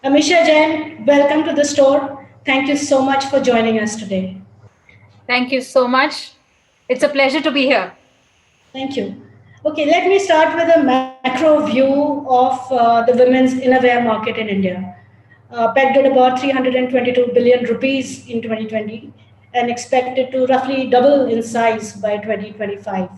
Amisha Jain, welcome to the store. Thank you so much for joining us today. Thank you so much. It's a pleasure to be here. Thank you. Okay, let me start with a macro view of the women's innerwear market in India. Pegged at about 322 billion rupees in 2020 and expected to roughly double in size by 2025.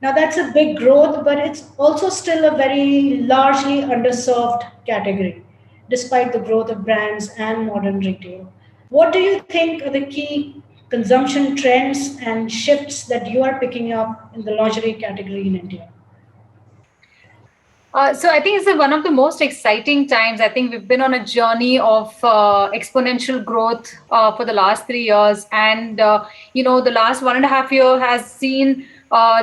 Now, that's a big growth, but it's also still a very largely underserved category, despite the growth of brands and modern retail. What do you think are the key consumption trends and shifts that you are picking up in the lingerie category in India? So I think it's one of the most exciting times. I think we've been on a journey of exponential growth for the last 3 years, and the last 1.5 year has seen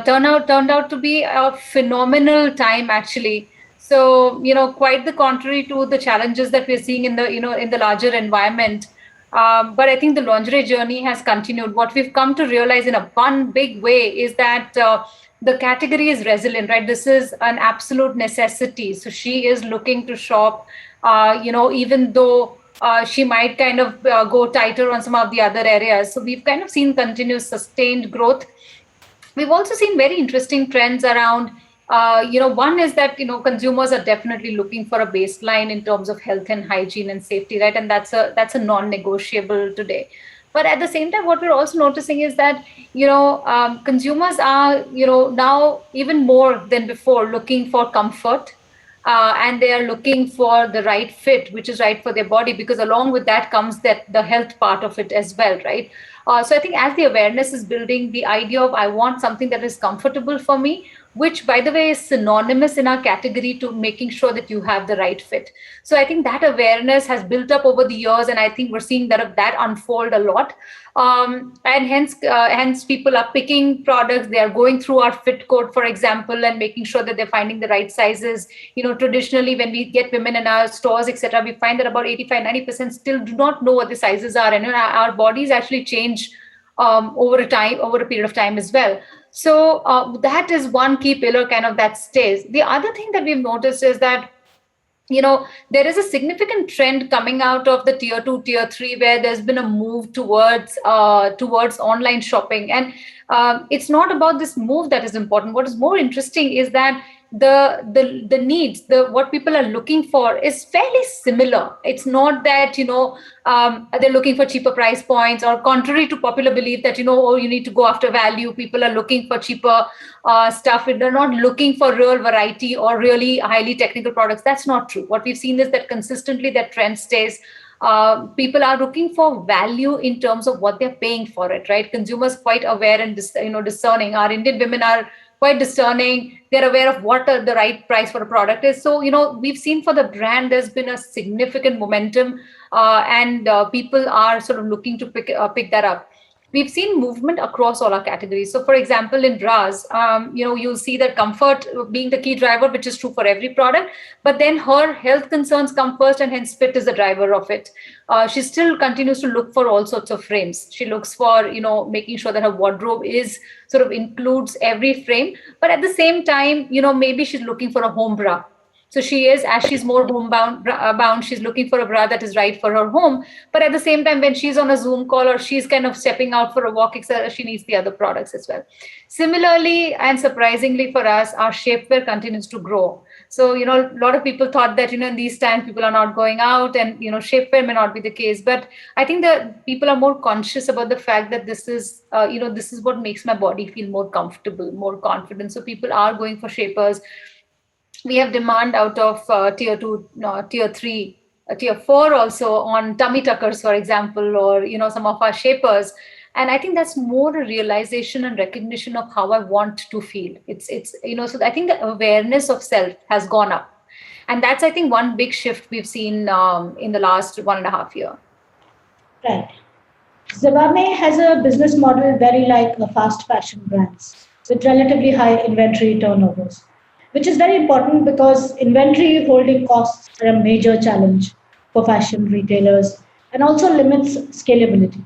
turned out to be a phenomenal time actually. So quite the contrary to the challenges that we're seeing in the in the larger environment. But I think the lingerie journey has continued. What we've come to realize in a one big way is that the category is resilient, right? This is an absolute necessity. So she is looking to shop, even though she might kind of go tighter on some of the other areas. So we've kind of seen continuous sustained growth. We've also seen very interesting trends around one is that consumers are definitely looking for a baseline in terms of health and hygiene and safety, right? And that's a non-negotiable today. But at the same time, what we're also noticing is that consumers are now even more than before looking for comfort, and they are looking for the right fit, which is right for their body, because along with that comes that the health part of it as well, right? So I think as the awareness is building, the idea of I want something that is comfortable for me, which by the way is synonymous in our category to making sure that you have the right fit. So I think that awareness has built up over the years, and I think we're seeing that unfold a lot. And hence people are picking products. They are going through our fit code, for example, and making sure that they're finding the right sizes. Traditionally when we get women in our stores, etc., we find that about 85-90% still do not know what the sizes are, and our bodies actually change over a period of time as well. So that is one key pillar kind of that stays. The other thing that we've noticed is that there is a significant trend coming out of the tier 2 tier 3, where there's been a move towards online shopping. And it's not about this move that is important. What is more interesting is that the needs, the what people are looking for is fairly similar. It's not that they're looking for cheaper price points, or contrary to popular belief that oh, you need to go after value. People are looking for cheaper stuff. They're not looking for real variety or really highly technical products. That's not true. What we've seen is that consistently that trend stays. People are looking for value in terms of what they're paying for it, right? Consumers quite aware and discerning. Our Indian women are quite discerning. They're aware of what the right price for a product is. So we've seen for the brand there's been a significant momentum, and people are sort of looking to pick that up. We've seen movement across all our categories. So, for example, in bras, you'll see that comfort being the key driver, which is true for every product. But then her health concerns come first, and hence fit is the driver of it. She still continues to look for all sorts of frames. She looks for, making sure that her wardrobe is sort of includes every frame. But at the same time, maybe she's looking for a home bra. So she is, as she's more bound, she's looking for a bra that is right for her home. But at the same time, when she's on a Zoom call or she's kind of stepping out for a walk, etc., she needs the other products as well. Similarly, and surprisingly for us, our shapewear continues to grow. So, a lot of people thought that, in these times, people are not going out, and, shapewear may not be the case. But I think that people are more conscious about the fact that this is what makes my body feel more comfortable, more confident. So people are going for shapers. We have demand out of tier 2, tier 3, tier 4 also on tummy tuckers, for example, or some of our shapers. And I think that's more a realization and recognition of how I want to feel. It's so I think the awareness of self has gone up, and that's, I think, one big shift we've seen in the last 1.5 year. Right. Zivame has a business model very like a fast fashion brands with relatively high inventory turnovers, which is very important because inventory holding costs are a major challenge for fashion retailers and also limits scalability.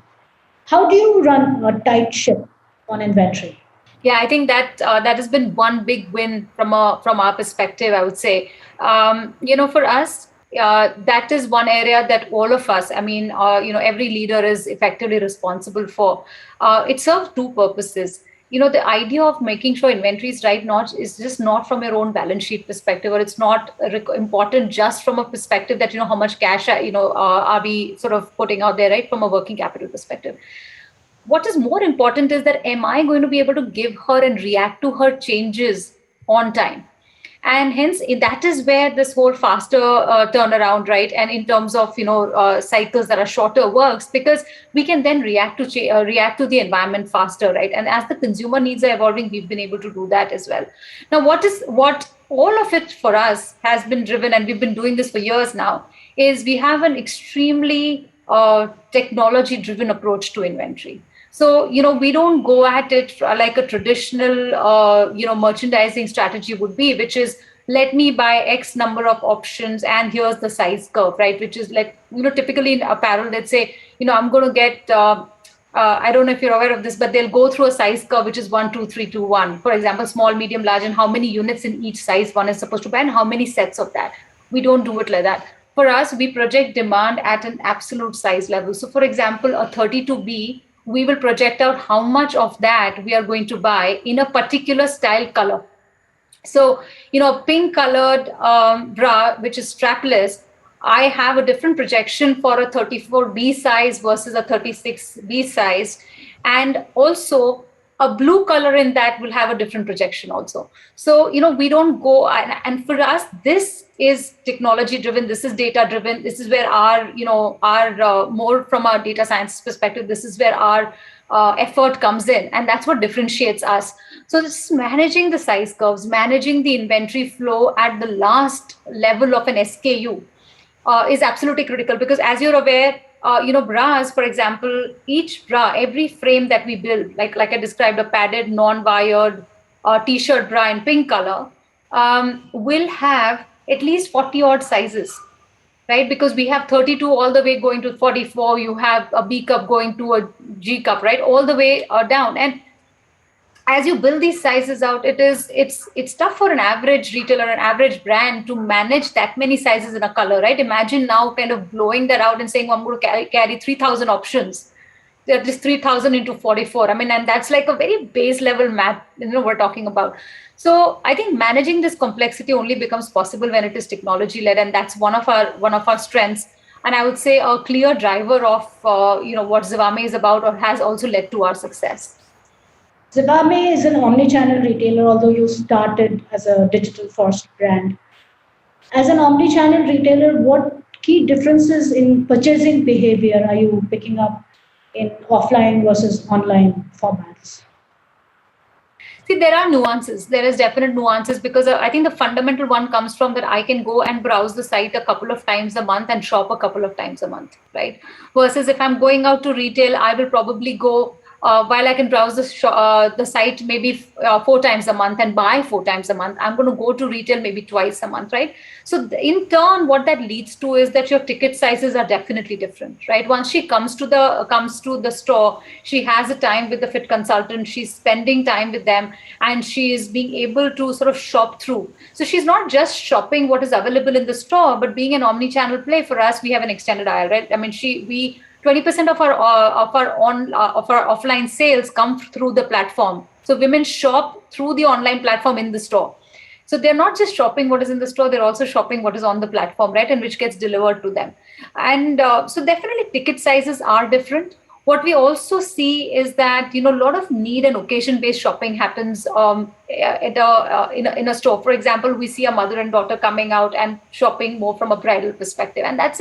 How do you run a tight ship on inventory? Yeah, I think that that has been one big win from our perspective. I would say, for us, that is one area that all of us, I mean, every leader is effectively responsible for. It serves two purposes. The idea of making sure inventory is right not is just not from your own balance sheet perspective, or it's not important just from a perspective that how much cash are we sort of putting out there, right, from a working capital perspective. What is more important is that am I going to be able to give her and react to her changes on time? And hence that is where this whole faster turnaround, right, and in terms of cycles that are shorter works, because we can then react to the environment faster, right? And as the consumer needs are evolving, we've been able to do that as well. Now what all of it for us has been driven, and we've been doing this for years now, is we have an extremely technology driven approach to inventory. So, we don't go at it like a traditional, merchandising strategy would be, which is let me buy X number of options and here's the size curve, right? Which is like, typically in apparel, let's say, I'm going to get, I don't know if you're aware of this, but they'll go through a size curve, which is 1, 2, 3, 2, 1. For example, small, medium, large, and how many units in each size one is supposed to buy and how many sets of that. We don't do it like that. For us, we project demand at an absolute size level. So, for example, a 32B, we will project out how much of that we are going to buy in a particular style color. So, pink colored bra, which is strapless, I have a different projection for a 34B size versus a 36B size. And also, a blue color in that will have a different projection also. So, we don't go, and for us, this is technology driven, this is data driven, this is where our more from our data science perspective, this is where our effort comes in, and that's what differentiates us. So this is managing the size curves, managing the inventory flow at the last level of an SKU is absolutely critical, because as you're aware, bras, for example, each bra, every frame that we build, like I described, a padded, non-wired t-shirt bra in pink color, will have at least 40 odd sizes, right? Because we have 32 all the way going to 44. You have a B cup going to a G cup, right? All the way down. And as you build these sizes out, it's tough for an average retailer, an average brand to manage that many sizes in a color, right? Imagine now kind of blowing that out and saying, I'm going to carry 3,000 options. That is 3,000 into 44. I mean, and that's like a very base level math, we're talking about. So I think managing this complexity only becomes possible when it is technology led, and that's one of our strengths. And I would say a clear driver of what Zivame is about, or has also led to our success. Zivame is an omni-channel retailer, although you started as a digital-first brand. As an omni-channel retailer, what key differences in purchasing behavior are you picking up in offline versus online formats? See, there are nuances. There is definite nuances, because I think the fundamental one comes from that I can go and browse the site a couple of times a month and shop a couple of times a month, right? Versus if I'm going out to retail, I will probably go while I can browse the site maybe 4 times a month and buy 4 times a month, I'm going to go to retail maybe twice a month, right? So in turn, what that leads to is that your ticket sizes are definitely different, right? Once she comes to the store, she has a time with the fit consultant, she's spending time with them, and she is being able to sort of shop through. So she's not just shopping what is available in the store, but being an omni-channel play, for us, we have an extended aisle, right? I mean, 20% of our offline sales come through the platform. So women shop through the online platform in the store. So they're not just shopping what is in the store, they're also shopping what is on the platform, right? And which gets delivered to them. And so definitely ticket sizes are different. What we also see is that, a lot of need and occasion-based shopping happens in a store. For example, we see a mother and daughter coming out and shopping more from a bridal perspective. And that's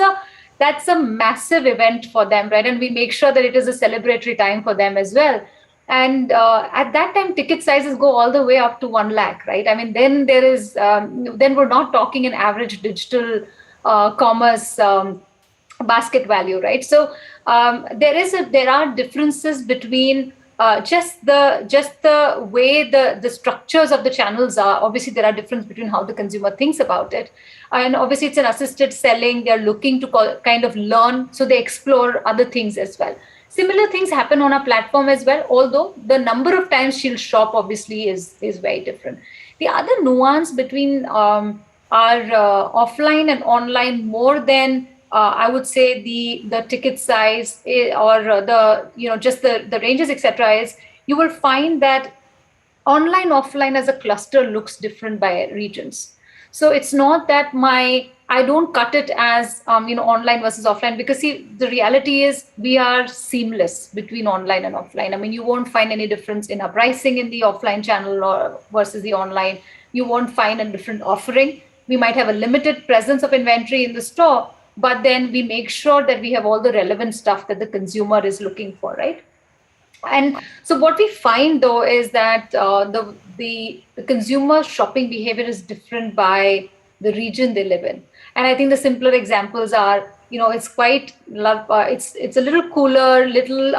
a massive event for them, right? And we make sure that it is a celebratory time for them as well. And at that time, ticket sizes go all the way up to 1 lakh, right? I mean, then then we're not talking an average digital commerce basket value, right? So there are differences between just the way the structures of the channels are. Obviously, there are differences between how the consumer thinks about it, and obviously it's an assisted selling. They're looking to kind of learn, so they explore other things as well. Similar things happen on our platform as well, although the number of times she'll shop obviously is very different. The other nuance between our offline and online, more than I would say the ticket size, or the, just the ranges, etc., is you will find that online offline as a cluster looks different by regions. So it's not that I don't cut it as online versus offline, because see, the reality is we are seamless between online and offline. I mean, you won't find any difference in our pricing in the offline channel or versus the online. You won't find a different offering. We might have a limited presence of inventory in the store, but then we make sure that we have all the relevant stuff that the consumer is looking for, right? And so what we find though is that the consumer shopping behavior is different by the region they live in. And I think the simpler examples are, it's quite it's a little cooler, little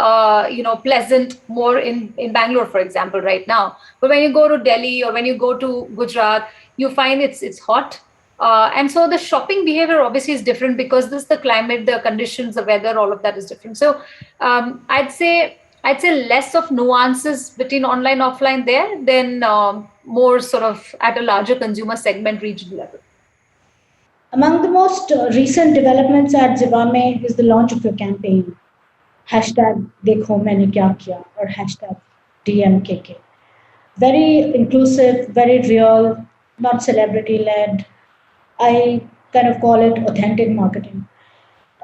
pleasant, more in Bangalore, for example, right now. But when you go to Delhi or when you go to Gujarat, you find it's hot. And so the shopping behavior obviously is different, because this the climate, the conditions, the weather, all of that is different. So I'd say less of nuances between online offline there than more sort of at a larger consumer segment region level. Among the most recent developments at Zivame is the launch of your campaign, hashtag Dekho Maine Kya Kiya, or hashtag DMKK. Very inclusive, very real, not celebrity led. I kind of call it authentic marketing.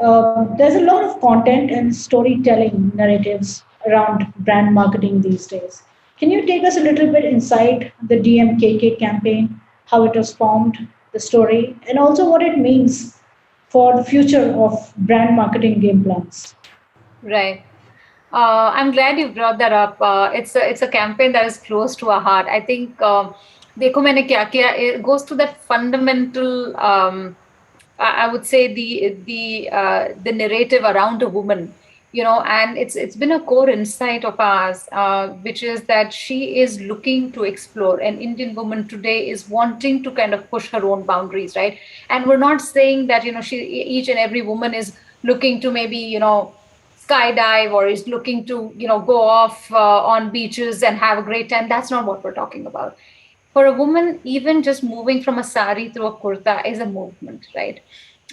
There's a lot of content and storytelling narratives around brand marketing these days. Can you take us a little bit inside the DMKK campaign, how it was formed, the story, and also what it means for the future of brand marketing game plans? Right. I'm glad you brought that up. It's a campaign that is close to our heart. I think Dekho Maine Kya Kiya, it goes to that fundamental, I would say, the narrative around a woman, and it's been a core insight of ours, which is that she is looking to explore. An Indian woman today is wanting to kind of push her own boundaries, right? And we're not saying that each and every woman is looking to maybe skydive, or is looking to go off on beaches and have a great time. That's not what we're talking about. For a woman, even just moving from a sari through a kurta is a movement, right?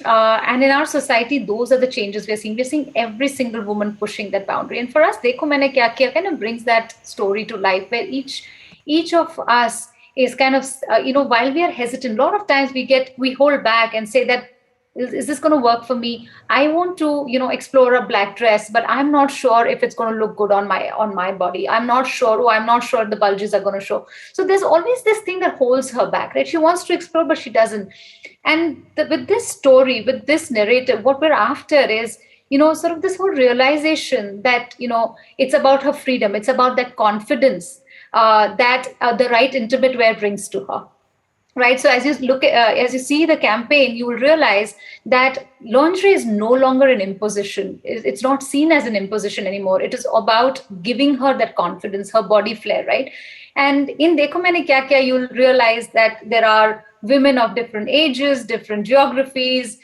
And in our society, those are the changes we're seeing. We're seeing every single woman pushing that boundary. And for us, Dekho Maine Kya Kiya kind of brings that story to life, where each of us is kind of, while we are hesitant, a lot of times we hold back and say that, is this going to work for me? I want to explore a black dress, but I'm not sure if it's going to look good on my body. I'm not sure the bulges are going to show. So there's always this thing that holds her back, right? She wants to explore, but she doesn't. And with this story, with this narrative, what we're after is sort of this whole realization that it's about her freedom, it's about that confidence that the right intimate wear brings to her. Right. So as you see the campaign, you will realize that lingerie is no longer an imposition. It's not seen as an imposition anymore. It is about giving her that confidence, her body flair, right? And in Dekho Maine Kya Kiya, you'll realize that there are women of different ages, different geographies,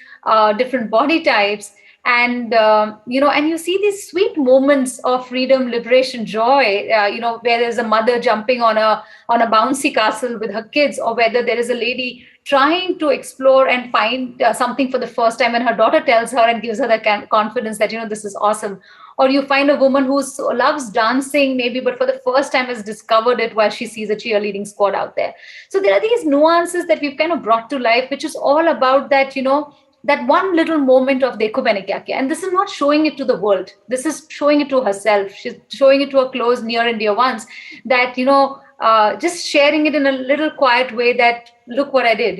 different body types. And and you see these sweet moments of freedom, liberation, joy, where there's a mother jumping on a bouncy castle with her kids, or whether there is a lady trying to explore and find something for the first time, and her daughter tells her and gives her that confidence that this is awesome. Or you find a woman who loves dancing maybe, but for the first time has discovered it while she sees a cheerleading squad out there. So there are these nuances that we've kind of brought to life, which is all about that that one little moment of Dekho Maine Kya Kiya. And this is not showing it to the world. This is showing it to herself. She's showing it to her close, near and dear ones, that, just sharing it in a little quiet way, that look what I did,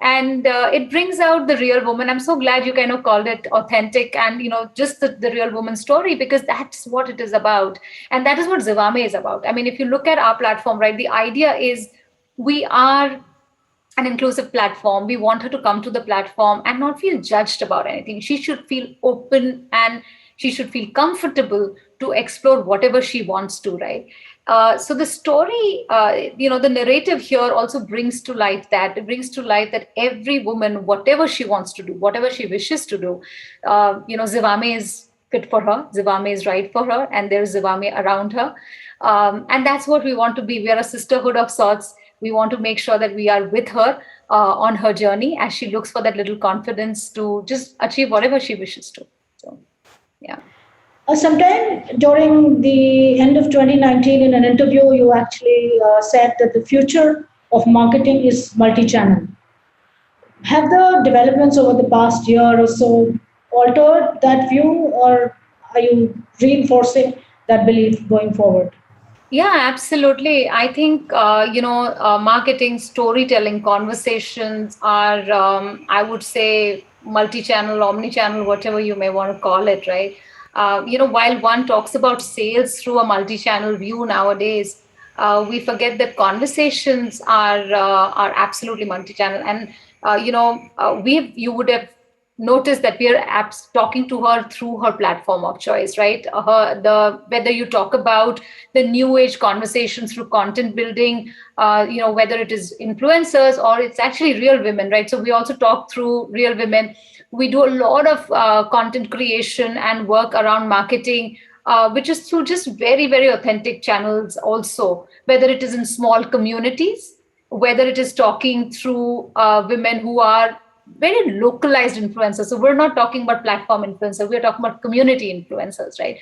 and it brings out the real woman. I'm so glad you kind of called it authentic and, just the real woman story, because that's what it is about. And that is what Zivame is about. I mean, if you look at our platform, right, the idea is we are an inclusive platform. We want her to come to the platform and not feel judged about anything. She should feel open, and she should feel comfortable to explore whatever she wants to, right? So the story, the narrative here also brings to life that every woman, whatever she wants to do, whatever she wishes to do, Zivame is fit for her. Zivame is right for her, and there's Zivame around her. And that's what we want to be. We are a sisterhood of sorts. We want to make sure that we are with her on her journey as she looks for that little confidence to just achieve whatever she wishes to. So, yeah. Sometime during the end of 2019, in an interview, you actually said that the future of marketing is multi channel. Have the developments over the past year or so altered that view, or are you reinforcing that belief going forward? Yeah, absolutely. I think, marketing, storytelling, conversations are, I would say, multi-channel, omni-channel, whatever you may want to call it, right? While one talks about sales through a multi-channel view nowadays, we forget that conversations are absolutely multi-channel. And, you would have notice that we are apps talking to her through her platform of choice, right? Whether you talk about the new age conversations through content building, whether it is influencers or it's actually real women, right? So we also talk through real women. We do a lot of content creation and work around marketing, which is through just very, very authentic channels also, whether it is in small communities, whether it is talking through women who are very localized influencers. So we're not talking about platform influencers, we're talking about community influencers, right?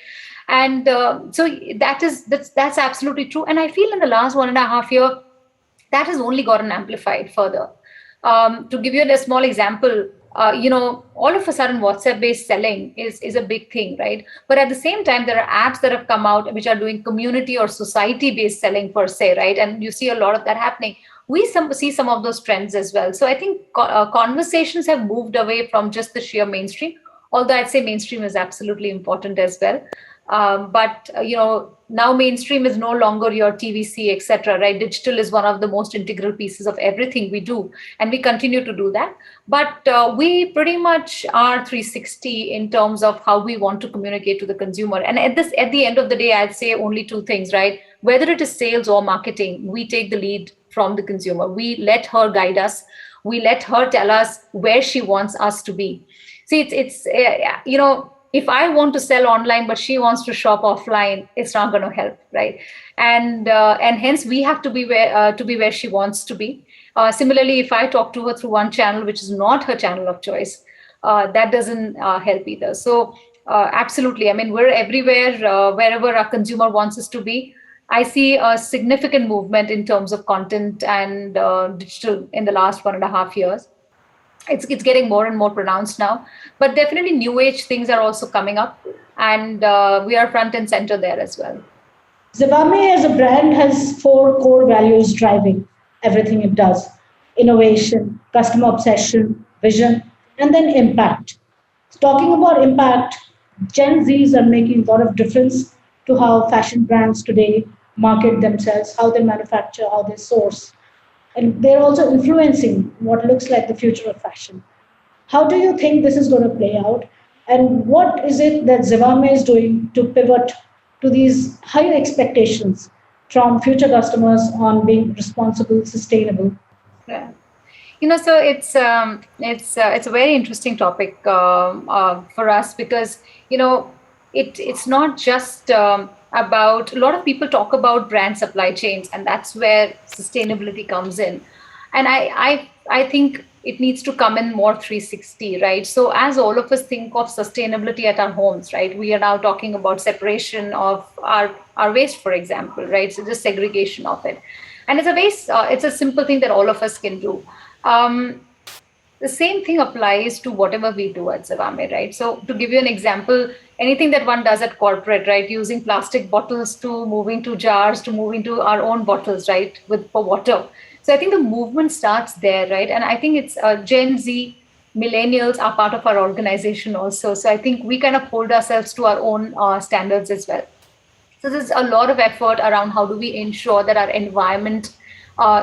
And so that's absolutely true. And I feel in the last 1.5 year, that has only gotten amplified further. To give you a small example, all of a sudden WhatsApp-based selling is a big thing, right? But at the same time, there are apps that have come out which are doing community or society-based selling per se, right? And you see a lot of that happening. We see some of those trends as well. So I think conversations have moved away from just the sheer mainstream, although I'd say mainstream is absolutely important as well. But now mainstream is no longer your TVC, etc. Right? Digital is one of the most integral pieces of everything we do, and we continue to do that. But we pretty much are 360 in terms of how we want to communicate to the consumer. And at the end of the day, I'd say only two things, right? Whether it is sales or marketing, we take the lead from the consumer. We let her guide us. We let her tell us where she wants us to be. See, if I want to sell online, but she wants to shop offline, it's not going to help, right? And hence we have to be where she wants to be. Similarly, if I talk to her through one channel, which is not her channel of choice, that doesn't help either. So absolutely, I mean, we're everywhere, wherever our consumer wants us to be. I see a significant movement in terms of content and digital in the last 1.5 years. It's getting more and more pronounced now, but definitely new age things are also coming up, and we are front and center there as well. Zivame as a brand has four core values driving everything it does: innovation, customer obsession, vision, and then impact. Talking about impact, Gen Zs are making a lot of difference to how fashion brands today market themselves, how they manufacture, how they source. And they're also influencing what looks like the future of fashion. How do you think this is going to play out? And what is it that Zivame is doing to pivot to these higher expectations from future customers on being responsible, sustainable? Yeah. So it's a very interesting topic for us, because it's not just about, a lot of people talk about brand supply chains, and that's where sustainability comes in. And I think it needs to come in more 360, right? So as all of us think of sustainability at our homes, right, we are now talking about separation of our waste, for example, right? So just segregation of it. And it's a simple thing that all of us can do. The same thing applies to whatever we do at Zivame, right? So to give you an example, anything that one does at corporate, right, using plastic bottles to moving to jars to moving to our own bottles, right, for water. So I think the movement starts there, right? And I think it's Gen Z, millennials are part of our organization also. So I think we kind of hold ourselves to our own standards as well. So there's a lot of effort around how do we ensure that our environment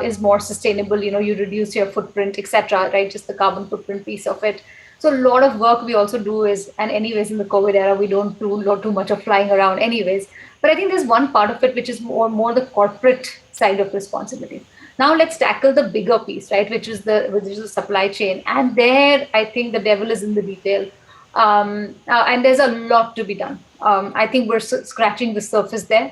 is more sustainable. You reduce your footprint, etc. Right, just the carbon footprint piece of it. So a lot of work we also do is, and anyways, in the COVID era, we don't do not too much of flying around, anyways. But I think there's one part of it which is more the corporate side of responsibility. Now let's tackle the bigger piece, right, which is the supply chain. And there, I think the devil is in the detail. And there's a lot to be done. I think we're scratching the surface there,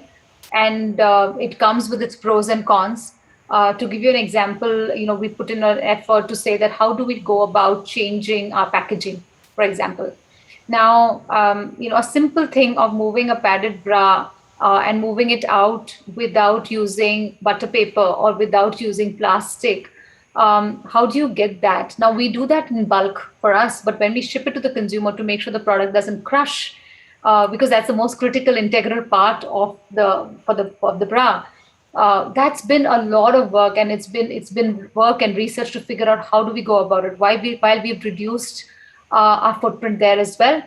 and it comes with its pros and cons. To give you an example, we put in an effort to say that how do we go about changing our packaging, for example. Now, a simple thing of moving a padded bra and moving it out without using butter paper or without using plastic. How do you get that? Now, we do that in bulk for us, but when we ship it to the consumer to make sure the product doesn't crush, because that's the most critical integral part of the bra. That's been a lot of work, and it's been work and research to figure out how do we go about it. While we've reduced our footprint there as well,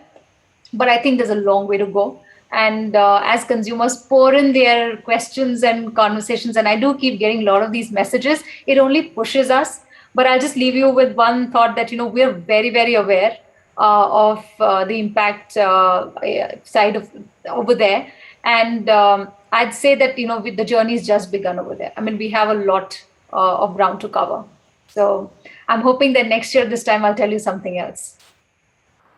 but I think there's a long way to go. And as consumers pour in their questions and conversations, and I do keep getting a lot of these messages, it only pushes us. But I'll just leave you with one thought that, we're very, very aware of the impact side of over there. And I'd say that, the journey's just begun over there. I mean, we have a lot of ground to cover. So I'm hoping that next year, this time, I'll tell you something else.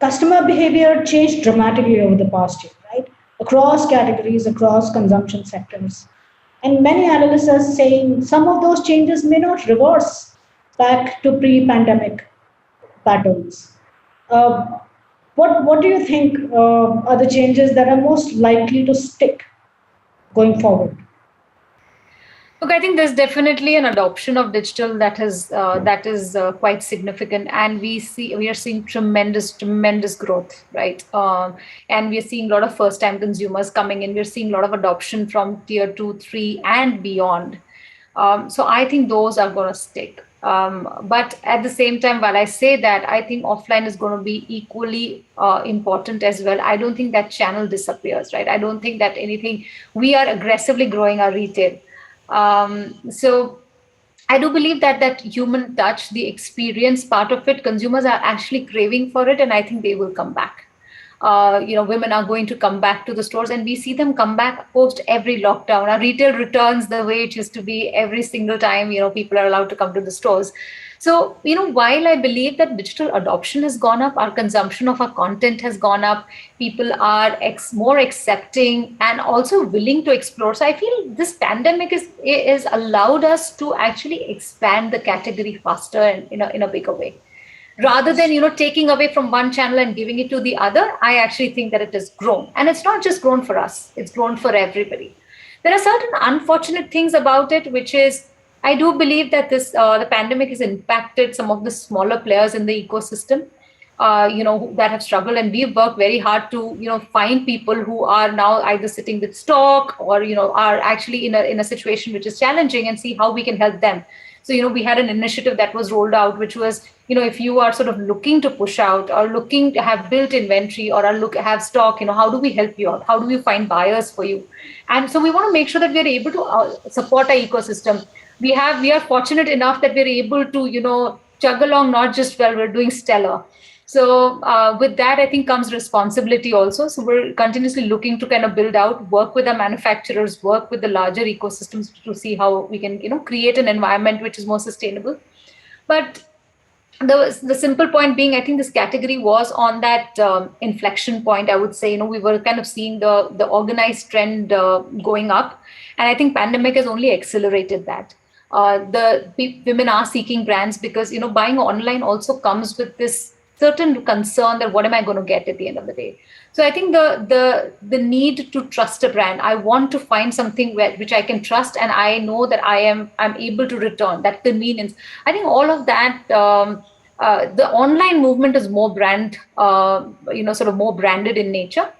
Customer behavior changed dramatically over the past year, right? Across categories, across consumption sectors. And many analysts are saying some of those changes may not reverse back to pre pandemic patterns. Uh, what do you think are the changes that are most likely to stick going forward? Look, I think there's definitely an adoption of digital that is quite significant, and we are seeing tremendous growth, right? And we are seeing a lot of first-time consumers coming in. We're seeing a lot of adoption from tier 2, 3, and beyond. So I think those are going to stick. But at the same time, while I say that, I think offline is going to be equally important as well. I don't think that channel disappears, right? I don't think that anything. We are aggressively growing our retail. So I do believe that human touch, the experience part of it, consumers are actually craving for it, and I think they will come back. Women are going to come back to the stores, and we see them come back post every lockdown. Our retail returns the way it used to be every single time, people are allowed to come to the stores. So, while I believe that digital adoption has gone up, our consumption of our content has gone up, people are more accepting and also willing to explore. So I feel this pandemic is allowed us to actually expand the category faster and in a bigger way. Rather than taking away from one channel and giving it to the other, I actually think that it has grown, and it's not just grown for us; it's grown for everybody. There are certain unfortunate things about it, which is I do believe that the pandemic has impacted some of the smaller players in the ecosystem, that have struggled, and we've worked very hard to find people who are now either sitting with stock or are actually in a situation which is challenging, and see how we can help them. So, we had an initiative that was rolled out, which was, if you are sort of looking to push out or looking to have built inventory or have stock, how do we help you out? How do we find buyers for you? And so we want to make sure that we are able to support our ecosystem. We are fortunate enough that we're able to, chug along, not just while we're doing stellar. So with that, I think comes responsibility also. So we're continuously looking to kind of build out, work with our manufacturers, work with the larger ecosystems to see how we can, create an environment which is more sustainable. But the simple point being, I think this category was on that inflection point. I would say, we were kind of seeing the organized trend going up, and I think pandemic has only accelerated that. Women are seeking brands because buying online also comes with this certain concern that what am I going to get at the end of the day. So I think the need to trust a brand, I want to find something which I can trust, and I know that I'm able to return, that convenience. I think all of that. The online movement is more sort of more branded in nature,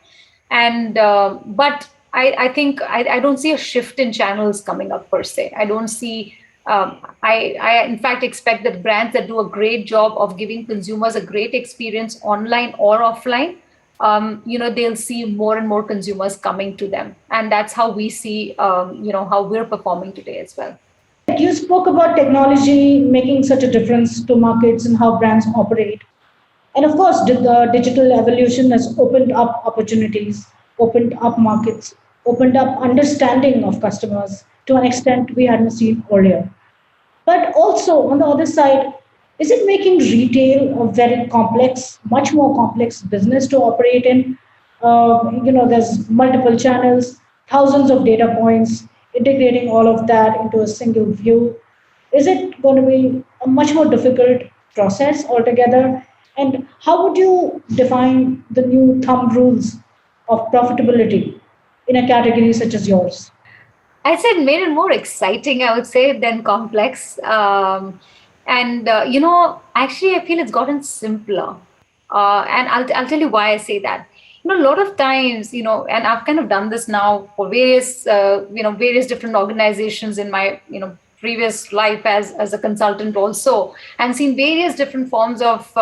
and but I think I don't see a shift in channels coming up per se. I don't see. I in fact expect that brands that do a great job of giving consumers a great experience online or offline, they'll see more and more consumers coming to them, and that's how we see, how we're performing today as well. You spoke about technology making such a difference to markets and how brands operate. And of course, the digital evolution has opened up opportunities, opened up markets, opened up understanding of customers to an extent we hadn't seen earlier. But also, on the other side, Is it making retail a very complex, much more complex business to operate in? There's multiple channels, thousands of data points, integrating all of that into a single view. Is it going to be a much more difficult process altogether? And how would you define the new thumb rules of profitability in a category such as yours? I said made it more exciting, I would say, than complex. And actually, I feel it's gotten simpler. And I'll tell you why I say that. A lot of times, and I've kind of done this now for various different organizations in my, previous life as a consultant also, and seen various different forms of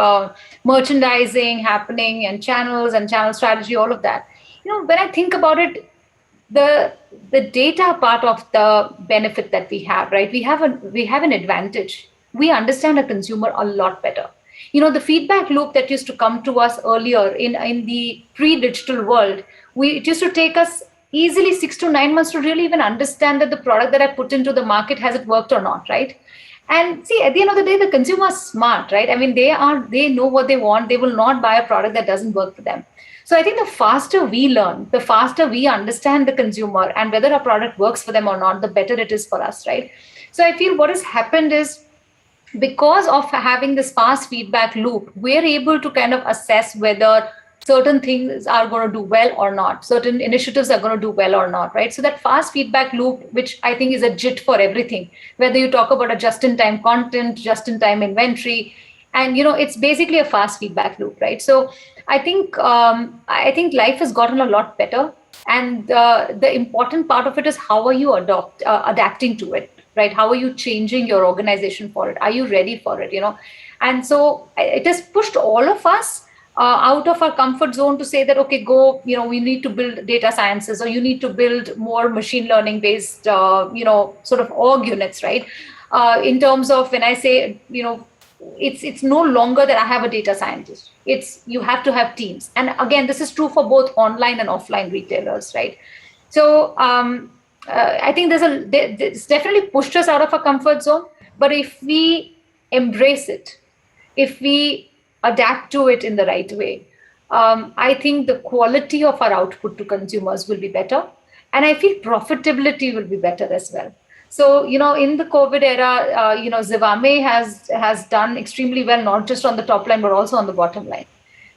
merchandising happening and channel strategy, all of that. When I think about it, the data part of the benefit that we have, right? We have an advantage. We understand a consumer a lot better. The feedback loop that used to come to us earlier in the pre-digital world, it used to take us easily 6 to 9 months to really even understand that the product that I put into the market, has it worked or not, right? And see, at the end of the day, the consumer is smart, right? I mean, they know what they want. They will not buy a product that doesn't work for them. So I think the faster we learn, the faster we understand the consumer and whether our product works for them or not, the better it is for us, right? So I feel what has happened is, because of having this fast feedback loop, we're able to kind of assess whether certain things are going to do well or not, certain initiatives are going to do well or not, right? So that fast feedback loop, which I think is a JIT for everything, whether you talk about a just-in-time content, just-in-time inventory, and it's basically a fast feedback loop, right? So I think life has gotten a lot better, and the important part of it is how are you adapting to it, right? How are you changing your organization for it? Are you ready for it? And so it has pushed all of us out of our comfort zone to say that, okay, go, we need to build data sciences, or you need to build more machine learning based, sort of org units, right? In terms of, when I say, it's no longer that I have a data scientist. It's, you have to have teams. And again, this is true for both online and offline retailers, right? So I think it's definitely pushed us out of our comfort zone. But if we embrace it, if we adapt to it in the right way, I think the quality of our output to consumers will be better. And I feel profitability will be better as well. So, in the COVID era, Zivame has done extremely well, not just on the top line, but also on the bottom line,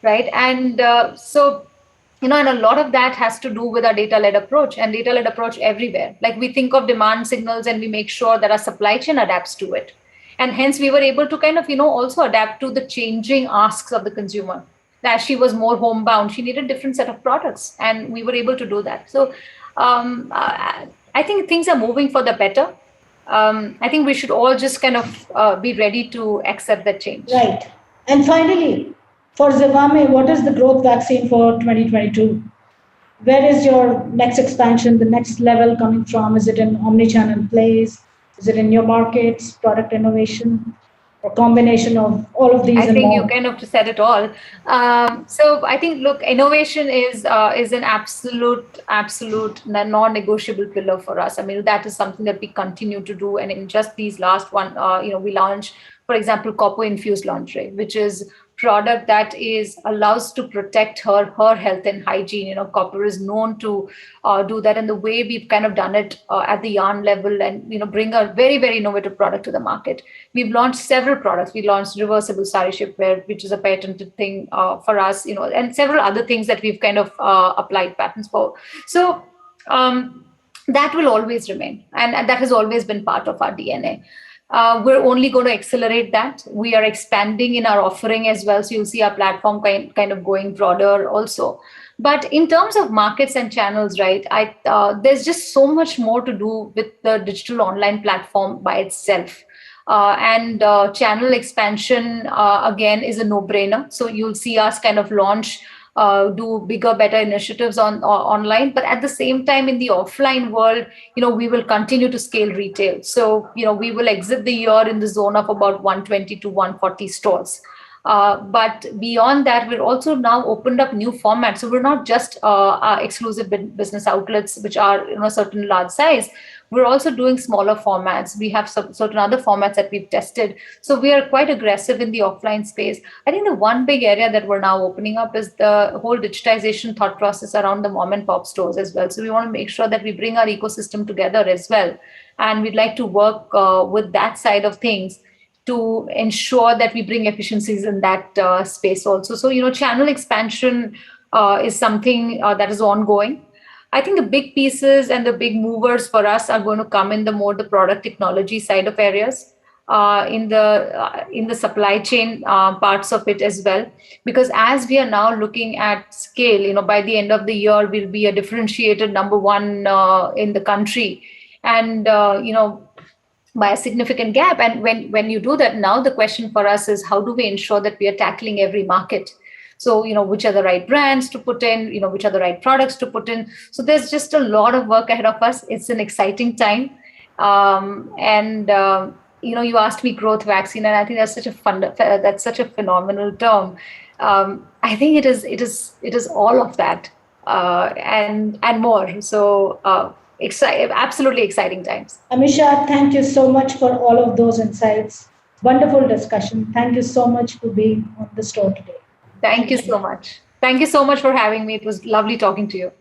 right? And and a lot of that has to do with our data-led approach, and data-led approach everywhere. Like, we think of demand signals and we make sure that our supply chain adapts to it. And hence we were able to kind of, also adapt to the changing asks of the consumer. As she was more homebound, she needed different set of products, and we were able to do that. So I think things are moving for the better. I think we should all just kind of be ready to accept that change. Right. And finally, for Zivame, what is the growth vaccine for 2022? Where is your next expansion, the next level coming from? Is it in omni-channel plays? Is it in your markets, product innovation, or combination of all of these I and think you more? kind of said it all. So I think, look, innovation is an absolute non-negotiable pillar for us. I mean, that is something that we continue to do. And in just these last one, we launched, for example, copper infused lingerie, which is product that allows to protect her health and hygiene. Copper is known to do that, and the way we've kind of done it at the yarn level, and bring a very, very innovative product to the market. We've launched several products. We launched reversible sari shapewear, which is a patented thing for us, and several other things that we've kind of applied patents for. So that will always remain, and that has always been part of our DNA. We're only going to accelerate that. We are expanding in our offering as well. So you'll see our platform kind of going broader also. But in terms of markets and channels, right, there's just so much more to do with the digital online platform by itself. And channel expansion, again, is a no-brainer. So you'll see us kind of launch, do bigger, better initiatives on online. But at the same time, in the offline world, we will continue to scale retail. So, we will exit the year in the zone of about 120 to 140 stores. But beyond that, we're also now opened up new formats. So we're not just exclusive business outlets, which are certain large size, We're also doing smaller formats. We have some certain other formats that we've tested. So we are quite aggressive in the offline space. I think the one big area that we're now opening up is the whole digitization thought process around the mom and pop stores as well. So we want to make sure that we bring our ecosystem together as well. And we'd like to work with that side of things to ensure that we bring efficiencies in that space also. So, channel expansion is something that is ongoing. I think the big pieces and the big movers for us are going to come in the product technology side of areas, in the supply chain parts of it as well. Because as we are now looking at scale, by the end of the year, we'll be a differentiated number one in the country, and by a significant gap. And when you do that, now the question for us is, how do we ensure that we are tackling every market? So, which are the right brands to put in, which are the right products to put in. So there's just a lot of work ahead of us. It's an exciting time. And you asked me growth vaccine, and I think that's such a phenomenal term. I think it is all of that, and more. So absolutely exciting times. Amisha, thank you so much for all of those insights. Wonderful discussion. Thank you so much for being on the store today. Thank you Thank you. so much. Thank you so much for having me. It was lovely talking to you.